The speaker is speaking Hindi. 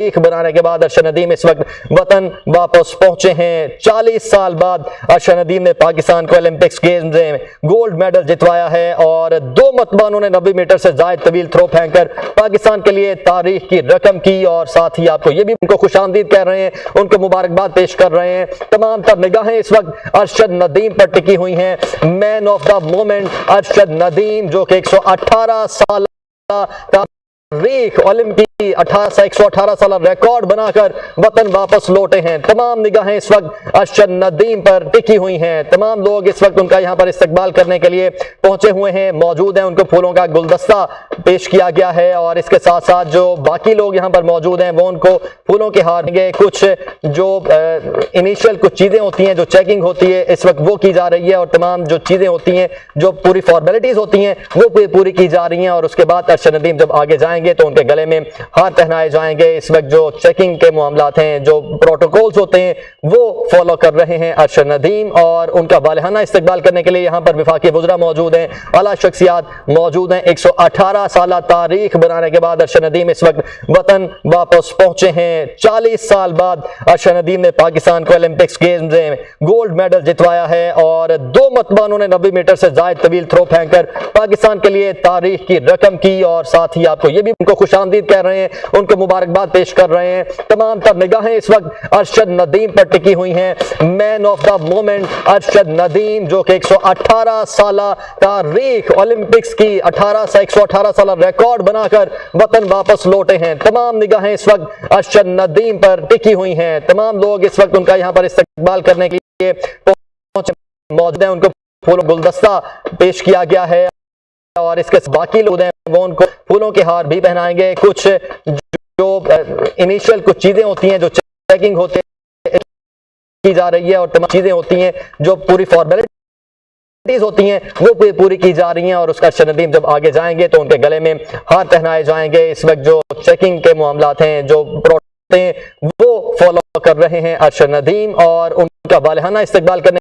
तारीख बनाने के बाद अरशद नदीम इस वक्त वतन वापस पहुंचे हैं। 40 साल बाद अरशद नदीम ने पाकिस्तान को ओलंपिक्स गेम्स में गोल्ड मेडल जितवाया है और 2 मरतबा उन्होंने 90 मीटर से जायद तवील थ्रो फेंककर पाकिस्तान के लिए तारीख की रकम की। और साथ ही आपको ये भी उनको खुशामदीद कह रहे हैं, उनको मुबारकबाद पेश कर रहे हैं। तमाम तर निगाहें इस वक्त अरशद नदीम पर टिकी हुई हैं। Man of the moment Arshad Nadeem, जो कि 118 साल तारीख ओलंपिक 118 साल रिकॉर्ड बनाकर वतन वापस लौटे हैं। तमाम निगाहें इस वक्त अरशद नदीम पर टिकी हुई हैं। तमाम लोग इस वक्त उनका यहाँ पर इस्तकबाल करने के लिए पहुंचे हुए हैं, मौजूद हैं। उनको फूलों का गुलदस्ता पेश किया गया है और इसके साथ साथ जो बाकी लोग यहाँ पर मौजूद हैं वो उनको फूलों के हार देंगे। कुछ जो इनिशियल कुछ चीज़ें होती हैं, जो चेकिंग होती है इस वक्त वो की जा रही है और तमाम जो चीज़ें होती हैं, जो पूरी फॉर्मेलिटीज़ होती हैं वो पूरी की जा रही हैं। और उसके बाद अरशद नदीम जब आगे जाएंगे तो उनके गले में हार पहनाए जाएंगे। इस वक्त जो चेकिंग के मामलात हैं, जो प्रोटोकॉल्स होते हैं वो फॉलो कर रहे हैं अरशद नदीम और उनका वालिहाना इस्तकबाल करने के लिए यहाँ पर वफाकी वज़रा मौजूद हैं, आला शख्सियात मौजूद हैं। 118 साल तारीख बनाने के बाद अरशद नदीम इस वक्त वतन वापस पहुंचे हैं। 40 साल बाद अरशद नदीम ने पाकिस्तान को ओलंपिक्स गेम्स में गोल्ड मेडल जितवाया है और 2 मरतबा उन्होंने 90 मीटर से जायद तवील थ्रो फेंककर पाकिस्तान के लिए तारीख की रकम की। और साथ ही आपको ये भी उनको खुशामदीद कह रहे हैं, उनको मुबारकबाद पेश कर रहे हैं। तमाम तर निगाहें इस वक्त अरशद नदीम पर टिकी हुई हैं। Man of the moment Arshad Nadeem, जो कि 118 साल तारीख ओलंपिक्स की 118 साल रिकॉर्ड बनाकर वतन वापस लौटे हैं। तमाम निगाहें इस वक्त अरशद नदीम पर टिकी हुई हैं। तमाम लोग इस वक्त उनका यहाँ पर इस्तकबाल करने के लिए पहुंचे मौजूद हैं। उनको फूलों गुलदस्ता पेश किया गया है और इसके बाकी लोग हैं वो उनको फूलों के हार भी पहनाएंगे। कुछ जो इनिशियल कुछ चीज़ें होती हैं, जो चेकिंग होती की जा रही है और तमाम चीज़ें होती हैं जो पूरी फॉर्मेलिटीज होती हैं वो पूरी की जा रही हैं। और उसका अरशद नदीम जब आगे जाएंगे तो उनके गले में हार पहनाए जाएंगे। इस वक्त जो चेकिंग के मामलात हैं, जो प्रोटोकॉल हैं वो फॉलो कर रहे हैं अरशद नदीम और उनका वालिहाना इस्तकबाल करने